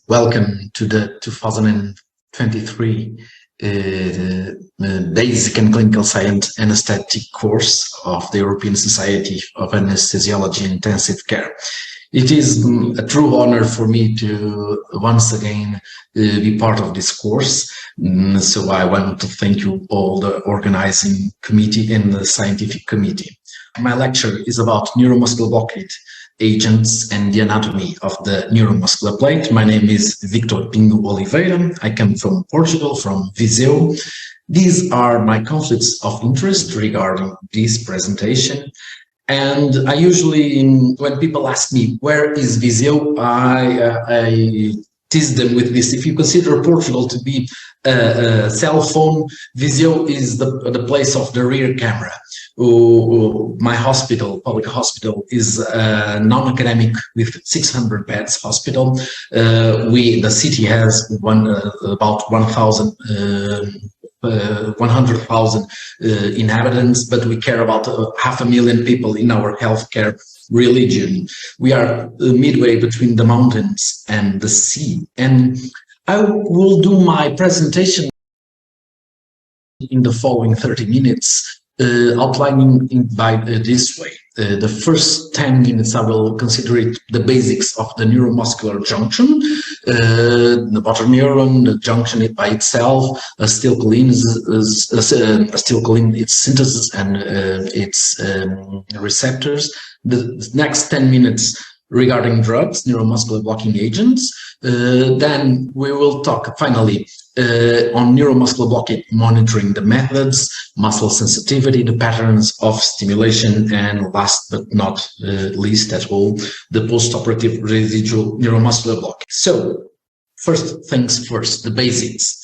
Welcome to the 2023 Basic and Clinical Science Anesthetic course of the European Society of Anesthesiology and Intensive Care. It is a true honor for me to once again be part of this course. So I want to thank you all, the organizing committee and the scientific committee. My lecture is about neuromuscular blockade agents and the anatomy of the neuromuscular plate. My name is Victor Pinho Oliveira. I come from Portugal, from Viseu. These are my conflicts of interest regarding this presentation. And I usually, when people ask me, where is Viseu, I tease them with this. If you consider Portugal to be a cell phone, Viseu is the place of the rear camera. My hospital, public hospital, is a non-academic with 600 beds hospital. The city has about 100,000 inhabitants, but we care about 500,000 people in our healthcare religion. We are midway between the mountains and the sea. And I will do my presentation in the following 30 minutes, outlining by this way. The first 10 minutes I will consider it the basics of the neuromuscular junction, the motor neuron, the junction by itself, acetylcholine, its synthesis and its receptors. The next 10 minutes regarding drugs, neuromuscular blocking agents. Then we will talk finally on neuromuscular blockade monitoring, the methods, muscle sensitivity, the patterns of stimulation, and last but not least at all, the postoperative residual neuromuscular blockade. So first things first, the basics.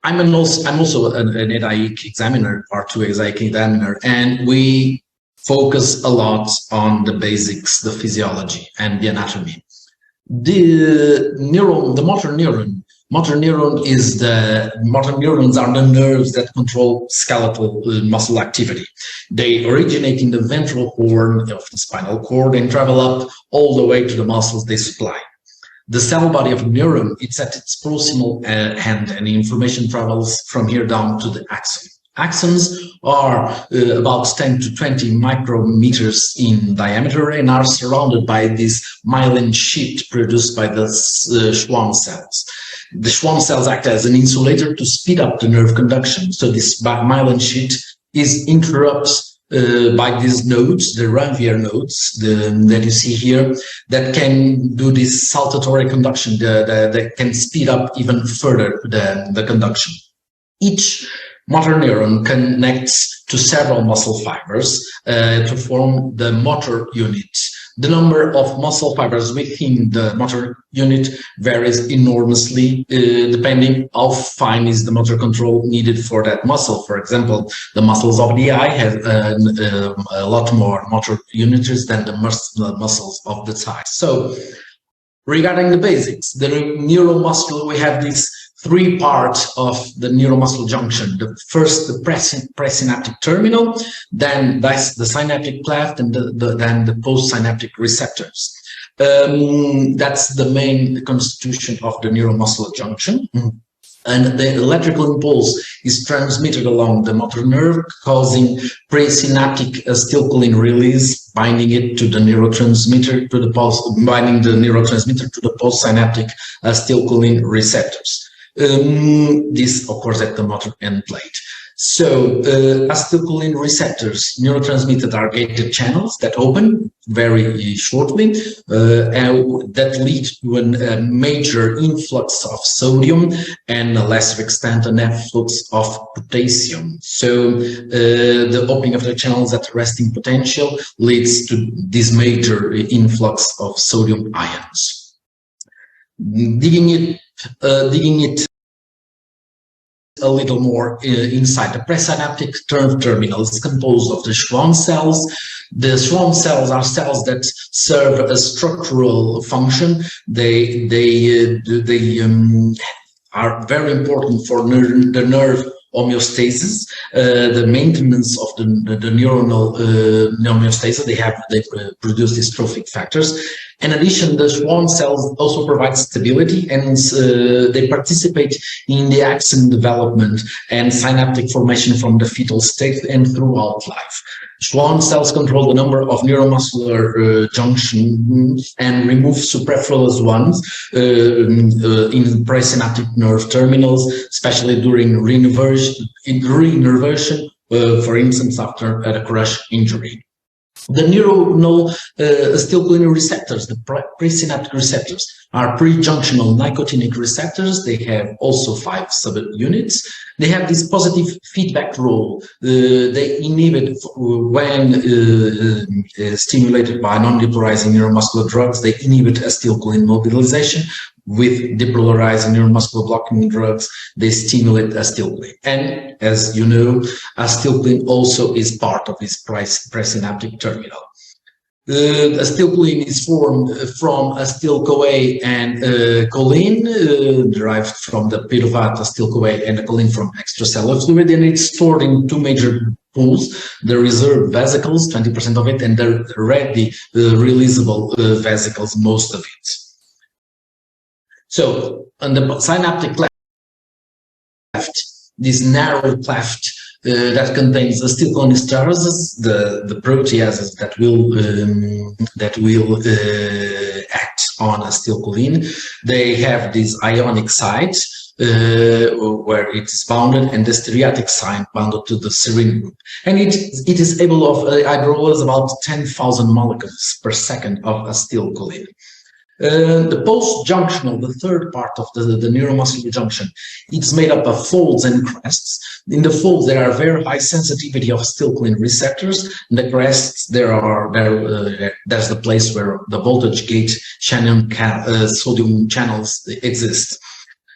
I'm also an EDAIC examiner, part 2 EDAIC examiner, and we focus a lot on the basics, the physiology and the anatomy. The motor neurons are the nerves that control skeletal muscle activity. They originate in the ventral horn of the spinal cord and travel up all the way to the muscles they supply. The cell body of a neuron, it's at its proximal end, and the information travels from here down to the axon. Axons are about 10 to 20 micrometers in diameter and are surrounded by this myelin sheet produced by the Schwann cells. The Schwann cells act as an insulator to speed up the nerve conduction. So this myelin sheet is interrupted by these nodes, the Ranvier nodes that you see here, that can do this saltatory conduction, that can speed up even further the conduction. Each motor neuron connects to several muscle fibers to form the motor unit. The number of muscle fibers within the motor unit varies enormously depending how fine is the motor control needed for that muscle. For example, the muscles of the eye have a lot more motor units than the muscles of the thigh. So regarding the basics, the neuromuscular, we have this three parts of the neuromuscular junction. The first, the presynaptic terminal, then that's the synaptic cleft, and then the postsynaptic receptors. That's the main constitution of the neuromuscular junction. And the electrical impulse is transmitted along the motor nerve, causing presynaptic acetylcholine release, binding it to the neurotransmitter to the postsynaptic acetylcholine receptors. This occurs at the motor end plate. So acetylcholine receptors, neurotransmitters are gated channels that open very shortly and that lead to a major influx of sodium and a lesser extent an efflux of potassium. So the opening of the channels at resting potential leads to this major influx of sodium ions. Digging it a little more inside, the presynaptic terminal is composed of the Schwann cells. The Schwann cells are cells that serve a structural function. They are very important for the nerve homeostasis, the maintenance of the neuronal homeostasis. They produce dystrophic factors, In addition, the Schwann cells also provide stability, and they participate in the axon development and synaptic formation from the fetal state and throughout life. Schwann cells control the number of neuromuscular junctions and remove superfluous ones in presynaptic nerve terminals, especially during reinnervation, for instance, after a crush injury. The neuronal acetylcholine receptors, the presynaptic receptors, are pre-junctional nicotinic receptors. They have also 5 subunits. They have this positive feedback role. They inhibit when stimulated by non-depolarizing neuromuscular drugs. They inhibit acetylcholine mobilization. With depolarizing neuromuscular blocking drugs, they stimulate acetylcholine. And as you know, acetylcholine also is part of this presynaptic terminal. Acetylcholine is formed from acetyl-CoA and choline, derived from the pyruvate acetyl-CoA and the choline from extracellular fluid, and it's stored in 2 major pools: the reserve vesicles, 20% of it, and the ready releasable vesicles, most of it. So on the synaptic cleft, this narrow cleft that contains acetylcholinesterase, the proteases that will act on acetylcholine, they have this ionic site where it is bounded, and the stereotic site bounded to the serine group, and it is able of hydrolyze about 10,000 molecules per second of acetylcholine. The post-junctional, the third part of the neuromuscular junction, it's made up of folds and crests. In the folds, there are very high sensitivity of acetylcholine receptors. In the crests, there's the place where the voltage gate sodium channels exist.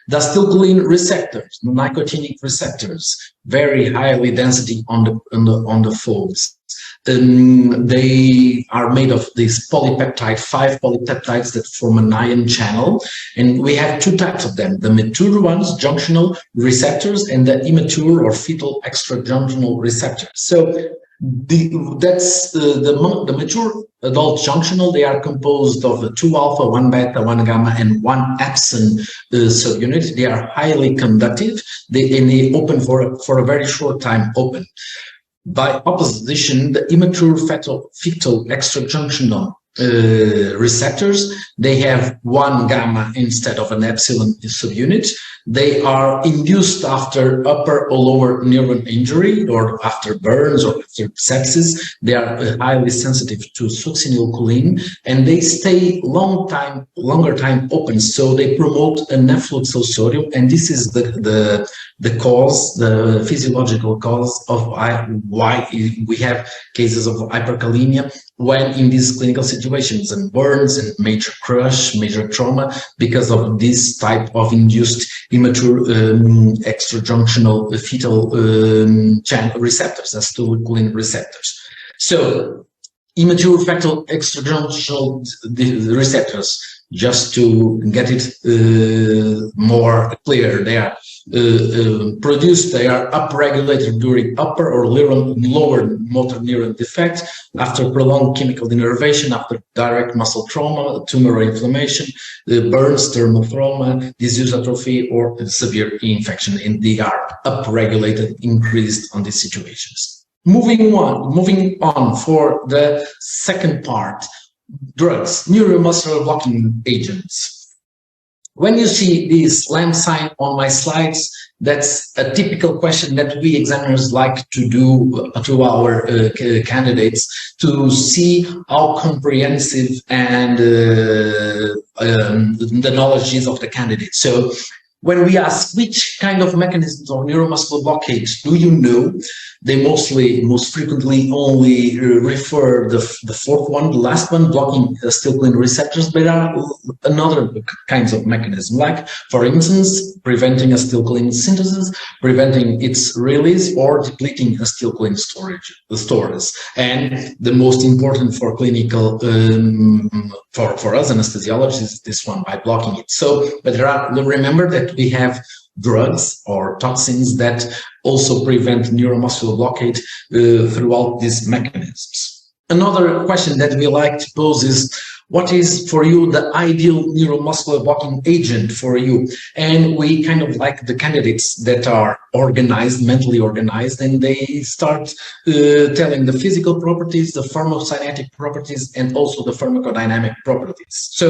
The acetylcholine receptors, the nicotinic receptors, very highly density on the folds. They are made of these polypeptide, 5 polypeptides that form an ion channel, and we have 2 types of them: the mature ones, junctional receptors, and the immature or fetal extrajunctional receptors. So the mature adult junctional, they are composed of 2 alpha, 1 beta, 1 gamma, and 1 epsilon subunit. They are highly conductive, and they open for a very short time open. By opposition, the immature fetal extrajunctional receptors, they have 1 gamma instead of an epsilon subunit. They are induced after upper or lower neuron injury, or after burns, or after sepsis. They are highly sensitive to succinylcholine, and they stay longer time open. So they promote an efflux of sodium, and this is the cause, the physiological cause of why we have cases of hyperkalemia when in these clinical situations, and burns and major crush, major trauma, because of this type of induced immature extrajunctional fetal receptors, acetylcholine receptors. So immature fetal extrajunctional receptors, just to get it more clear, they are produced, they are upregulated during upper or lower motor neuron defect, after prolonged chemical innervation, after direct muscle trauma, tumor inflammation, burns, thermal trauma, disease atrophy, or severe infection, and they are upregulated, increased on these situations. Moving on for the second part, drugs, neuromuscular blocking agents. When you see this lamp sign on my slides, that's a typical question that we examiners like to do to our candidates, to see how comprehensive and the knowledge is of the candidate. So when we ask which kind of mechanisms of neuromuscular blockade do you know, they most frequently only refer the fourth one, the last one, blocking acetylcholine receptors, but there are another kinds of mechanisms, like, for instance, preventing acetylcholine synthesis, preventing its release, or depleting acetylcholine stores. And the most important for clinical, for us anesthesiologists, is this one, by blocking it. So, but remember that we have drugs or toxins that also prevent neuromuscular blockade throughout these mechanisms. Another question that we like to pose is, what is for you the ideal neuromuscular blocking agent for you. And we kind of like the candidates that are organized, mentally organized, and they start telling the physical properties, the pharmacokinetic properties, and also the pharmacodynamic properties. So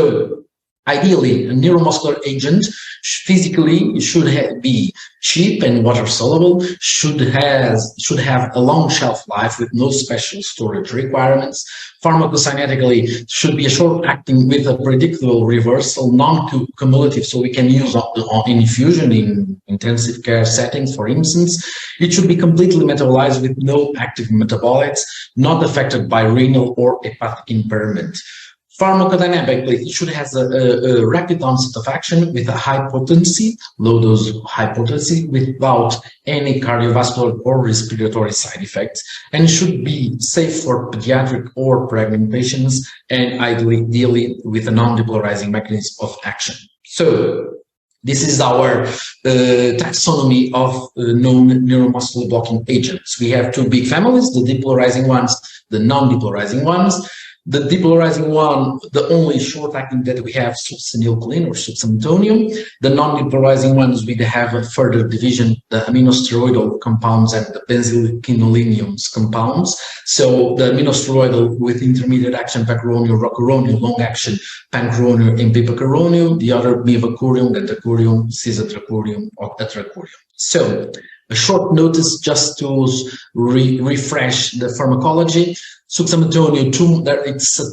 ideally, a neuromuscular agent physically should be cheap and water soluble, should have a long shelf life with no special storage requirements. Pharmacokinetically, should be a short acting with a predictable reversal, non-cumulative, so we can use in infusion in intensive care settings, for instance. It should be completely metabolized with no active metabolites, not affected by renal or hepatic impairment. Pharmacodynamically, it should have a rapid onset of action with a high potency, low dose high potency, without any cardiovascular or respiratory side effects, and should be safe for pediatric or pregnant patients, and ideally with a non-depolarizing mechanism of action. So this is our taxonomy of known neuromuscular blocking agents. We have two big families, the depolarizing ones, the non-depolarizing ones. The depolarizing one, the only short-acting that we have, succinylcholine or succinyltonium. The non-depolarizing ones, we have a further division, the aminosteroidal compounds and the benzylquinolinium compounds. So the aminosteroidal with intermediate action, pacronyl, rocuronium, long action, pancuronium, and pipacuronium. The other, mivacurium, dentacurium, cisatracurium, or tetracurium. So a short notice just to refresh the pharmacology. Succinyltonium, it's a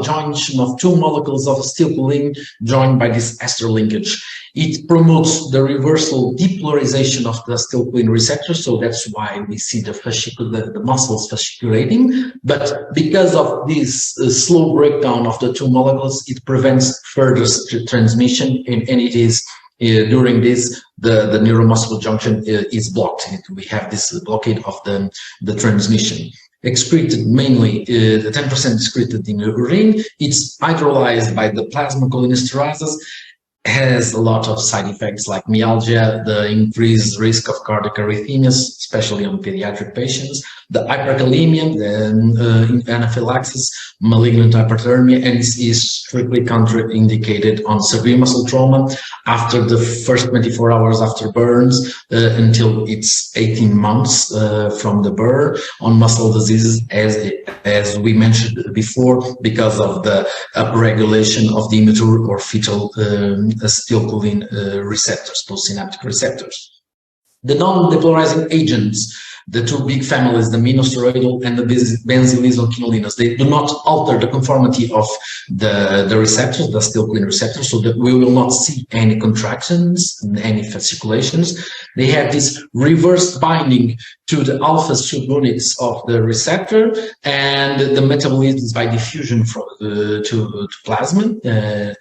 junction of two molecules of acetylcholine joined by this ester linkage. It promotes the reversal depolarization of the acetylcholine receptor, so that's why we see the muscles fasciculating. But because of this slow breakdown of the two molecules, it prevents further transmission, and it is during this the neuromuscular junction is blocked. We have this blockade of the transmission. Excreted mainly, the 10% excreted in the urine. It's hydrolyzed by the plasma cholinesterases, has a lot of side effects like myalgia, the increased risk of cardiac arrhythmias, especially on pediatric patients, the hyperkalemia, the anaphylaxis, malignant hyperthermia, and is strictly contraindicated on severe muscle trauma after the first 24 hours after burns until it's 18 months from the burn, on muscle diseases, as we mentioned before, because of the upregulation of the immature or fetal acetylcholine receptors, postsynaptic receptors. The non-depolarizing agents, the two big families, the minosteroidal and the benzylquinolines, they do not alter the conformity of the receptors, the acetylcholine receptors, so that we will not see any contractions, any fasciculations. They have this reverse binding to the alpha subunits of the receptor, and the metabolism is by diffusion from, to plasma,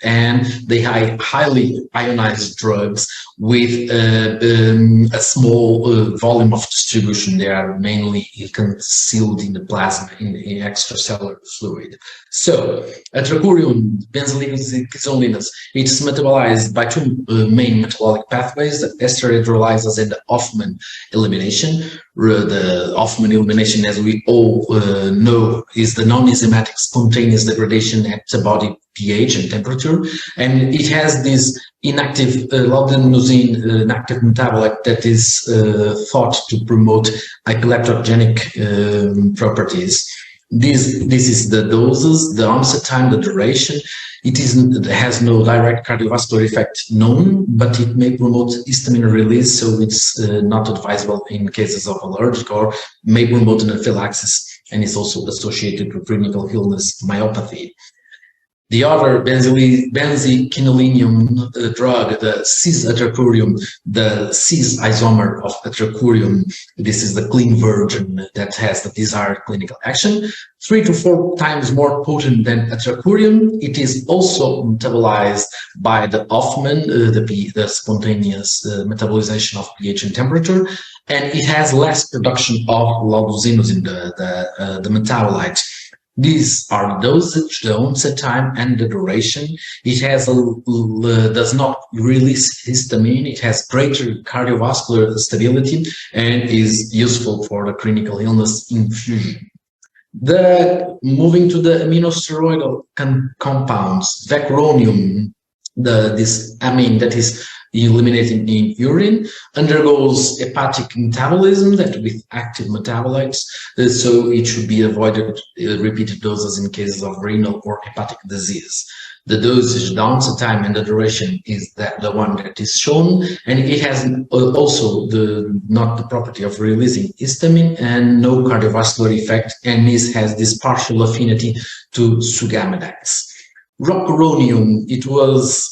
and they have highly ionized drugs with a small volume of distribution. They are mainly concealed in the plasma, in the extracellular fluid. So, atracurium, benzylquinolines, it's metabolized by two main metabolic pathways, the ester hydrolyzase and the Hoffman elimination. The Hoffman elimination, as we all know, is the non-enzymatic spontaneous degradation at the body pH and temperature, and it has this inactive laudanosine, inactive metabolite that is thought to promote epileptogenic properties. This is the doses, the onset time, the duration. It has no direct cardiovascular effect known, but it may promote histamine release, so it's not advisable in cases of allergic, or may promote anaphylaxis, and is also associated with clinical illness, myopathy. The other benzylquinolinium drug, the cis-atracurium, the cis isomer of atracurium, this is the clean version that has the desired clinical action, 3 to 4 times more potent than atracurium. It is also metabolized by the Hoffman, the spontaneous metabolization of pH and temperature, and it has less production of laudanosine, the metabolite. These are the dosage, the onset time, and the duration. It has does not release histamine. It has greater cardiovascular stability and is useful for the critical illness infusion. Moving to the immunosteroidal compounds, vecuronium, this amine that is eliminated in urine, undergoes hepatic metabolism that with active metabolites, so it should be avoided repeated doses in cases of renal or hepatic disease. The dosage, the onset time, and the duration is the one that is shown, and it has also not the property of releasing histamine and no cardiovascular effect, and this has this partial affinity to sugammadex. Rocuronium, it was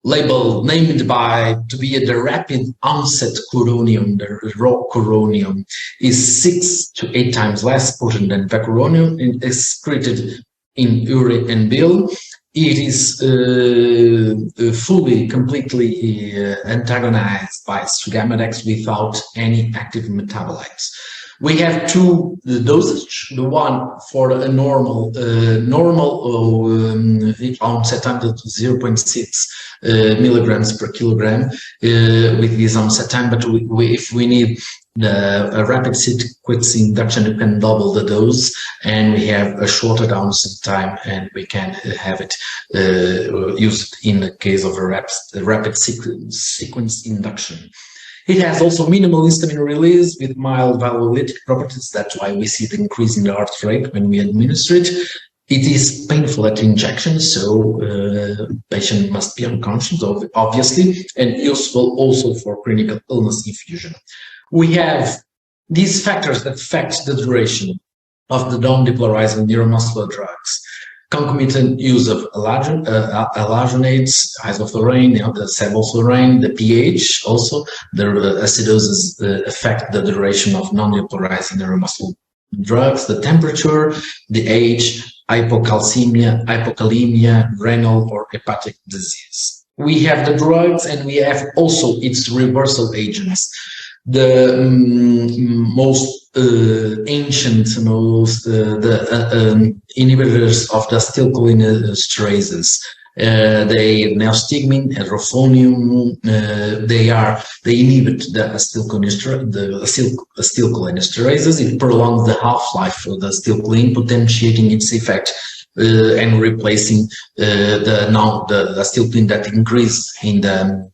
named to be the rapid onset curonium. The rocuronium is 6 to 8 times less potent than vecuronium and excreted in urine and bile. It is completely antagonized by sugammadex without any active metabolites. We have two dosage, the one for a normal onset time to 0.6 milligrams per kilogram with this onset time, but if we need a rapid sequence induction, you can double the dose, and we have a shorter onset time, and we can have it used in the case of a rapid sequence induction. It has also minimal histamine release with mild valvulolytic properties. That's why we see the increase in the heart rate when we administer it. It is painful at injection, so patient must be unconscious, obviously, and useful also for critical illness infusion. We have these factors that affect the duration of the non-depolarizing neuromuscular drugs. Concomitant use of allogenates, isoflurane, the sevoflurane, the pH, also the acidosis affect the duration of non-depolarizing neuromuscular drugs, the temperature, the age, hypocalcemia, hypokalemia, renal or hepatic disease. We have the drugs, and we have also its reversal agents. The most ancient, inhibitors of the acetylcholinesterases, they neostigmine, hydrophonium, they inhibit the acetylcholinesterases. It prolongs the half-life of the acetylcholine, potentiating its effect and replacing the acetylcholine that increased in the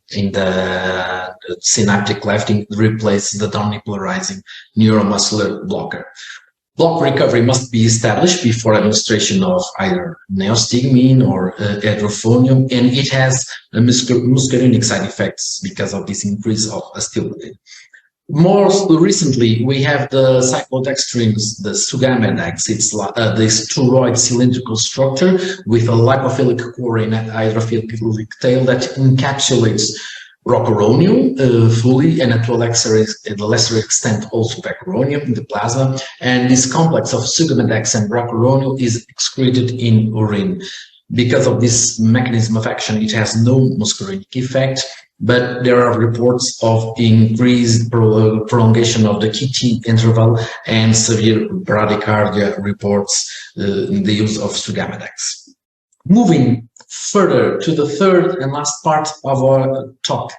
synaptic cleft, replaces the non-depolarizing neuromuscular blocker. Block recovery must be established before administration of either neostigmine or hydrophonium, and it has muscarinic side effects because of this increase of acetylcholine. More recently, we have the cyclodextrins, the sugammadex. It's this toroid cylindrical structure with a lipophilic core and a hydrophilic tail that encapsulates rocuronium fully, and to a lesser extent also vecuronium in the plasma. And this complex of sugammadex and rocuronium is excreted in urine. Because of this mechanism of action, it has no muscarinic effect, but there are reports of increased prolongation of the QT interval and severe bradycardia reports in the use of sugammadex. Moving further to the third and last part of our talk,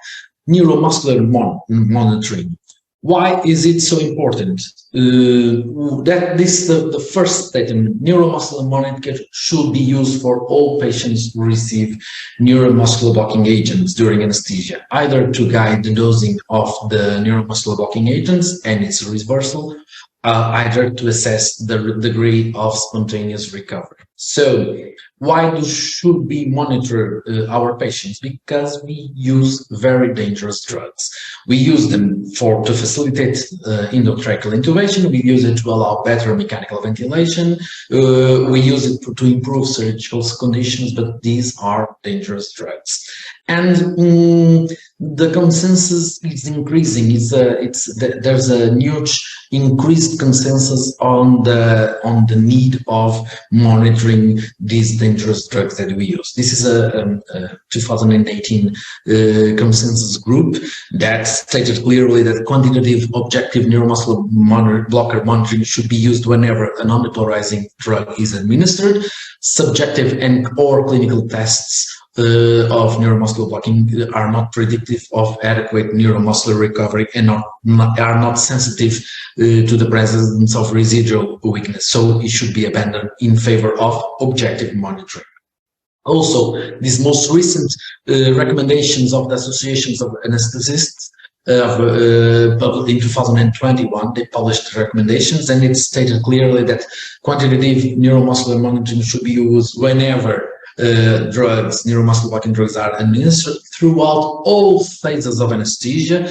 neuromuscular monitoring. Why is it so important? The first statement, neuromuscular monitoring should be used for all patients who receive neuromuscular blocking agents during anesthesia, either to guide the dosing of the neuromuscular blocking agents and its reversal, either to assess the degree of spontaneous recovery. So why should we monitor our patients? Because we use very dangerous drugs. We use them to facilitate endotracheal intubation. We use it to allow better mechanical ventilation. We use it to improve surgical conditions, but these are dangerous drugs. And the consensus is increasing. There's a huge increased consensus on the need of monitoring these dangerous drugs that we use. This is a 2018 consensus group that stated clearly that quantitative objective neuromuscular blocker monitoring should be used whenever a non-depolarizing drug is administered. Subjective and or clinical tests of neuromuscular blocking are not predictive of adequate neuromuscular recovery and are not sensitive to the presence of residual weakness. So it should be abandoned in favor of objective monitoring. Also, these most recent recommendations of the associations of anesthesists published in 2021, they published recommendations, and it stated clearly that quantitative neuromuscular monitoring should be used whenever neuromuscular blocking drugs are administered throughout all phases of anesthesia,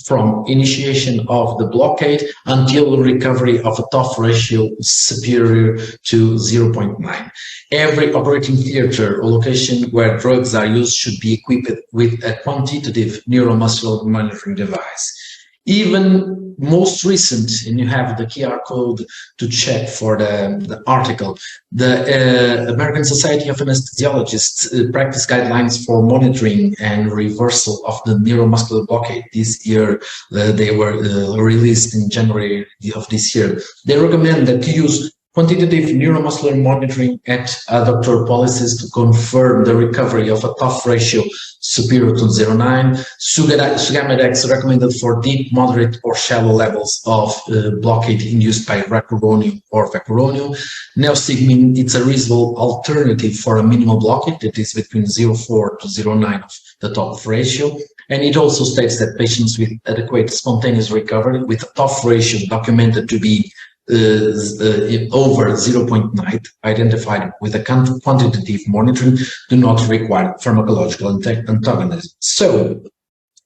from initiation of the blockade until recovery of a TOF ratio superior to 0.9. Every operating theater or location where drugs are used should be equipped with a quantitative neuromuscular monitoring device. Even most recent, and you have the QR code to check for the article, the American Society of Anesthesiologists practice guidelines for monitoring and reversal of the neuromuscular blockade. This year, they were released in January of this year. They recommend that to use quantitative neuromuscular monitoring at adductor policies to confirm the recovery of a TOF ratio superior to 0.9. Sugammadex recommended for deep, moderate, or shallow levels of blockade induced by racuronium or vecuronium. Neostigmine, it's a reasonable alternative for a minimal blockade that is between 0.4 to 0.9 of the TOF ratio. And it also states that patients with adequate spontaneous recovery with a TOF ratio documented to be over 0.9, identified with a quantitative monitoring, do not require pharmacological antagonism. So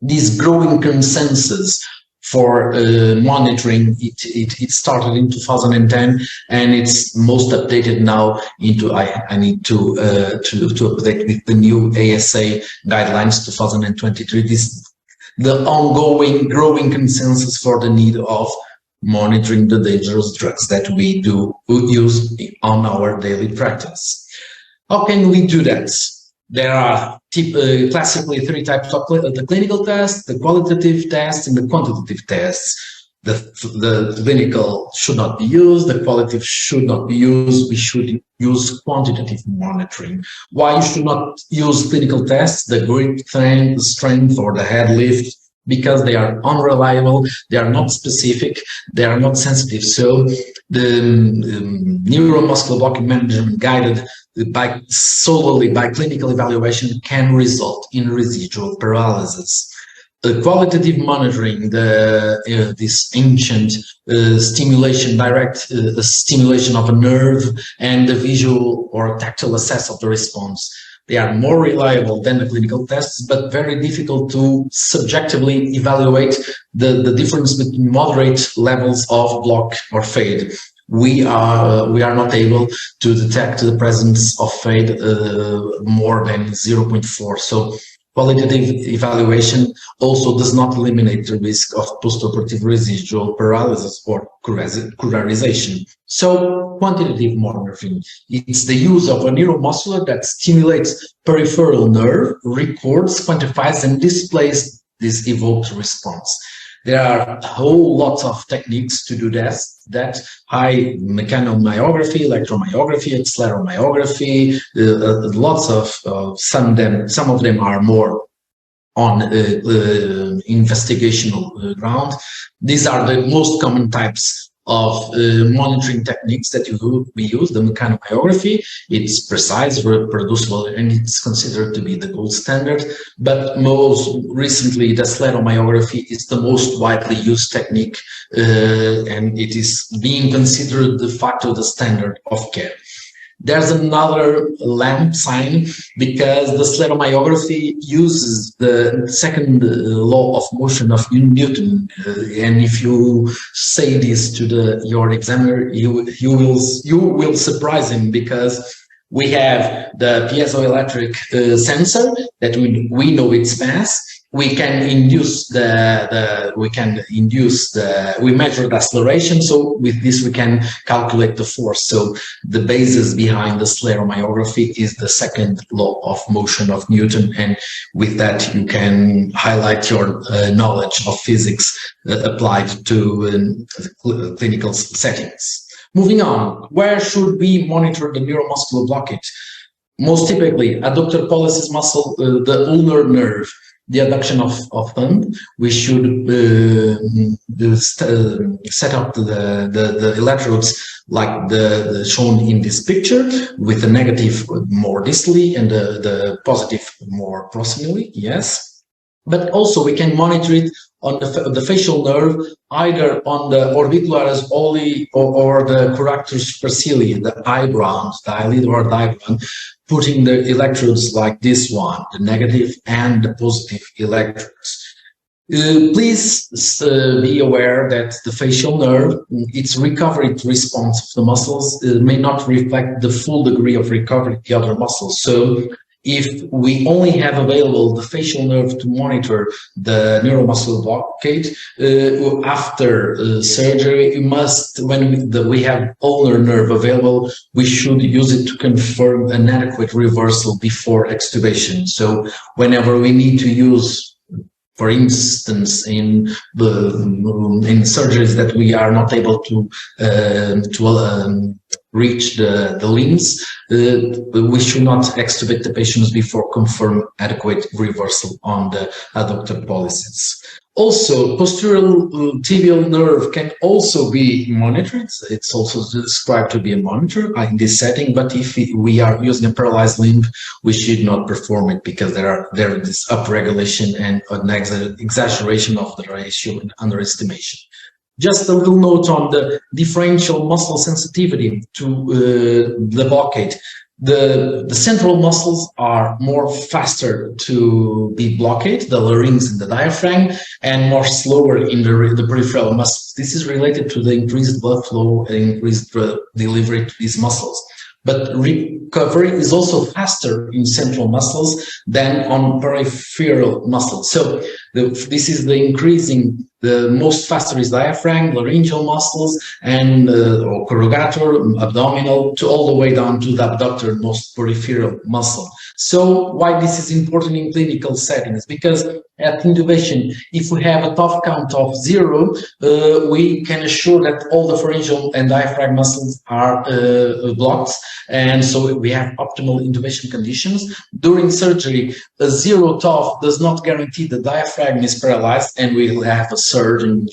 this growing consensus for monitoring, it started in 2010, and it's most updated now into I need to update with the new ASA guidelines 2023. The ongoing growing consensus for the need of monitoring the dangerous drugs that we do use on our daily practice. How can we do that? There are classically three types of the clinical tests, the qualitative tests, and the quantitative tests. The clinical should not be used, the qualitative should not be used, we should use quantitative monitoring. Why you should not use clinical tests, the grip strength or the head lift? Because they are unreliable, they are not specific, they are not sensitive. So the neuromuscular blocking management guided solely by clinical evaluation can result in residual paralysis. The qualitative monitoring, this ancient stimulation, direct stimulation of a nerve, and the visual or tactile assess of the response. They are more reliable than the clinical tests, but very difficult to subjectively evaluate the difference between moderate levels of block or fade. We are not able to detect the presence of fade more than 0.4. So qualitative evaluation also does not eliminate the risk of postoperative residual paralysis or curarization. So quantitative monitoring, it's the use of a neuromuscular that stimulates peripheral nerve, records, quantifies, and displays this evoked response. There are a whole lot of techniques to do that high mechanomyography, electromyography, acceleromyography, lots of some of them are more on investigational ground. These are the most common types of monitoring techniques that we use. The mechanomyography, it's precise, reproducible, and it's considered to be the gold standard. But most recently, the acceleromyography is the most widely used technique, and it is being considered de facto the standard of care. There's another lamp sign because the acceleromyography uses the second law of motion of Newton, and if you say this to your examiner, you will surprise him, because we have the piezoelectric sensor that we know its mass. We measure the acceleration, so with this we can calculate the force. So the basis behind the acceleromyography is the second law of motion of Newton, and with that you can highlight your knowledge of physics applied to clinical settings. Moving on, where should we monitor the neuromuscular blockage? most typically, adductor pollicis muscle, the ulnar nerve, the adduction of thumb, we should set up the electrodes like the shown in this picture, with the negative more distally and the positive more proximally, yes. But also we can monitor it on the facial nerve, either on the orbicularis olli or the corrector supercilii, the eyebrows, the eyelid or the eyebrow, putting the electrodes like this one, the negative and the positive electrodes. Please be aware that the facial nerve, its recovery response of the muscles may not reflect the full degree of recovery of the other muscles. So if we only have available the facial nerve to monitor the neuromuscular blockade after surgery, we must, when we have ulnar nerve available, we should use it to confirm an adequate reversal before extubation. So whenever we need to use, for instance, in surgeries that we are not able to reach the limbs, we should not extubate the patients before confirm adequate reversal on the adductor pollicis. Also, posterior tibial nerve can also be monitored. It's also described to be a monitor in this setting, but if we are using a paralyzed limb, we should not perform it, because there is upregulation and an exaggeration of the ratio and underestimation. Just a little note on the differential muscle sensitivity to the blockade. The central muscles are more faster to be blocked, the larynx and the diaphragm, and more slower in the peripheral muscles. This is related to the increased blood flow and increased delivery to these muscles. But recovery is also faster in central muscles than on peripheral muscles. So this is the increasing, the most faster is diaphragm, laryngeal muscles, and or corrugator, abdominal, to all the way down to the abductor, most peripheral muscle. So why this is important in clinical settings? Because at intubation, if we have a TOF count of 0, we can assure that all the pharyngeal and diaphragm muscles are blocked, and so we have optimal intubation conditions. During surgery, a 0 TOF does not guarantee the diaphragm is paralyzed, and we will have a surgeon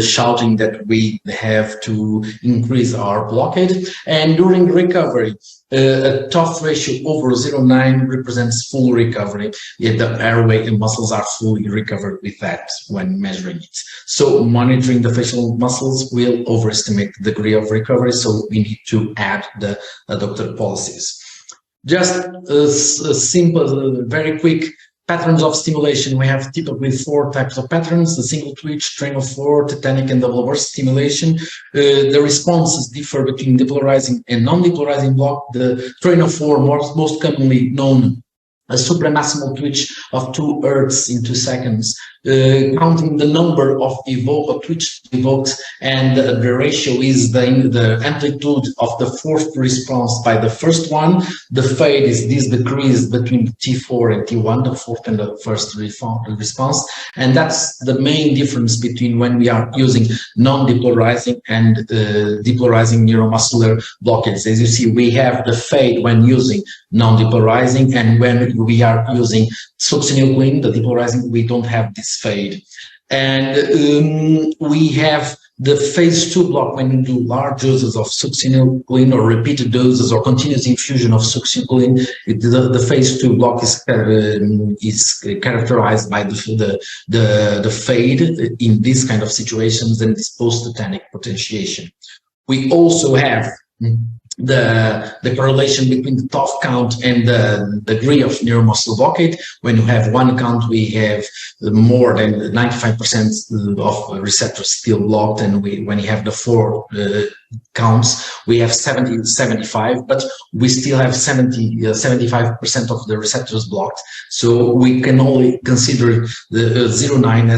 shouting that we have to increase our blockade. And during recovery, a TOF ratio over 0.9 represents full recovery. Yet the airway and muscles are fully recovered with that when measuring it. So monitoring the facial muscles will overestimate the degree of recovery, so we need to add the adductor pollicis. Just a simple, very quick patterns of stimulation. We have typically 4 types of patterns: the single twitch, train of 4, tetanic, and double burst stimulation. The responses differ between depolarizing and non-depolarizing block. The train of 4, most commonly known a supramaximal twitch of 2 Hz in 2 seconds, counting the number of twitch evoked, and the ratio is the amplitude of the 4th response by the first one. The fade is this decrease between the T4 and T1, the 4th and the 1st response, and that's the main difference between when we are using non-depolarizing and depolarizing neuromuscular blockades. As you see, we have the fade when using non-depolarizing, and when we are using succinyl, the depolarizing, we don't have this fade. And we have the phase 2 block when we do large doses of succinyl or repeated doses or continuous infusion of succinyl. The phase 2 block is characterized by the fade in these kind of situations and this post-tetanic potentiation. We also have the correlation between the TOF count and the degree of neuromuscular blockade. When you have 1 count, we have more than 95% of receptors still blocked, and when you have the 4 counts, we have 75, but we still have 75% of the receptors blocked. So we can only consider the 0.9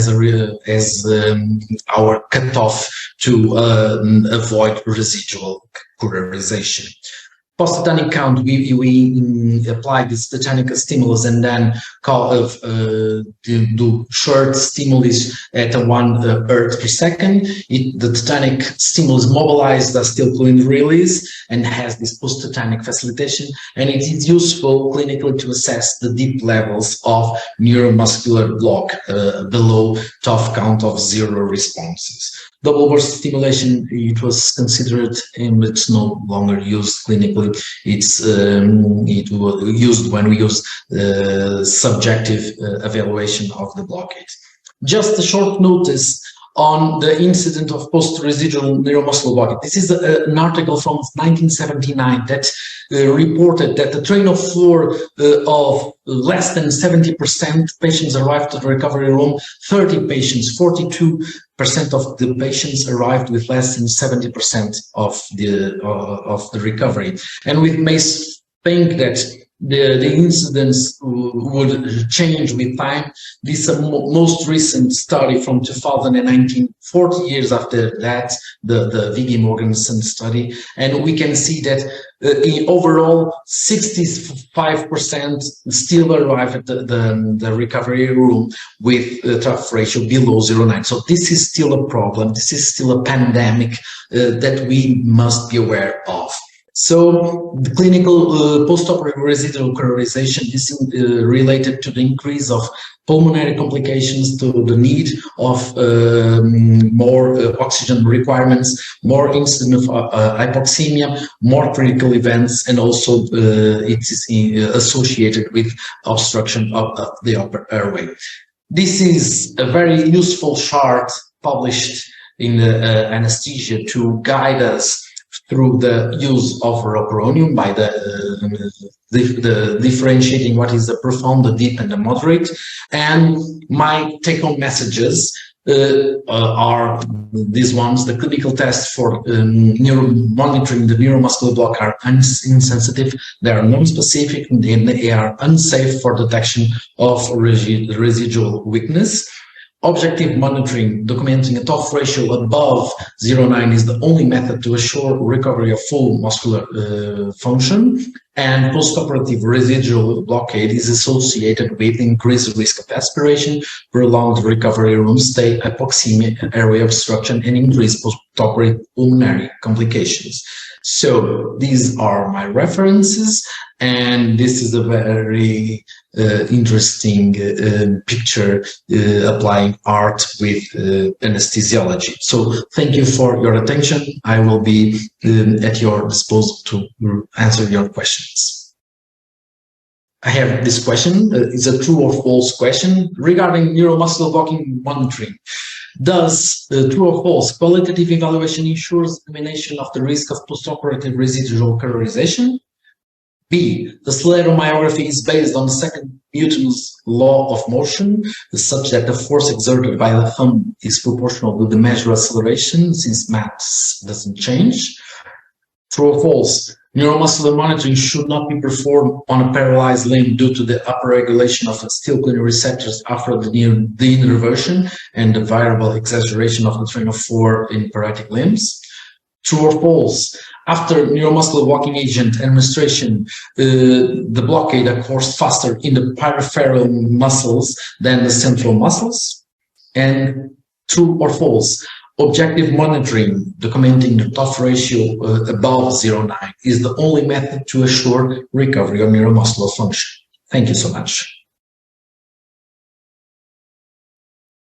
as our cutoff to avoid residual colorization. post-tetanic count, we apply this tetanic stimulus and then do short stimulus at 1 Hertz per second. The tetanic stimulus mobilizes the acetylcholine release and has this post-tetanic facilitation, and it is useful clinically to assess the deep levels of neuromuscular block below TOF count of 0 responses. Double burst stimulation, it was considered, and it's no longer used clinically. It was used when we use subjective evaluation of the blockade. Just a short notice on the incident of post-residual neuromuscular blockade. This is an article from 1979 that reported that the train of floor of less than 70% patients arrived at the recovery room, 30 patients, 42% of the patients arrived with less than 70% of the recovery. And we may think that the incidence would change with time. This most recent study from 2019, 40 years after that, the Viggy Morgensen study, and we can see that overall 65% still arrive at the recovery room with the TOF ratio below 0.9. So this is still a problem. This is still a pandemic that we must be aware of. So the clinical postoperative residual colorization is related to the increase of pulmonary complications, to the need of more oxygen requirements, more incidence of hypoxemia, more critical events, and also it is associated with obstruction of the upper airway. This is a very useful chart published in the anesthesia to guide us through the use of rocuronium by the differentiating what is the profound, the deep, and the moderate. And my take-home messages are these ones. The clinical tests for monitoring the neuromuscular block are insensitive, they are non-specific, and they are unsafe for detection of residual weakness. Objective monitoring documenting a TOF ratio above 0.9 is the only method to assure recovery of full muscular function, and postoperative residual blockade is associated with increased risk of aspiration, prolonged recovery room stay, hypoxemia, airway obstruction, and increased postoperative pulmonary complications. So these are my references, and this is a very interesting picture applying art with anesthesiology. So thank you for your attention. I will be at your disposal to answer your questions. I have this question. It's a true or false question regarding neuromuscular blocking monitoring. Does true or false qualitative evaluation ensures elimination of the risk of postoperative residual colorization? B, the celeromyography is based on the second Newton's law of motion, such that the force exerted by the thumb is proportional to the measure of acceleration, since mass doesn't change. True or false, neuromuscular monitoring should not be performed on a paralyzed limb due to the upregulation of acetylcholine receptors after the innervation and the variable exaggeration of the train of flow in paretic limbs. True or false, after neuromuscular blocking agent administration, the blockade occurs faster in the peripheral muscles than the central muscles? And true or false, objective monitoring documenting the TOF ratio above 0.9 is the only method to assure recovery of neuromuscular function? Thank you so much.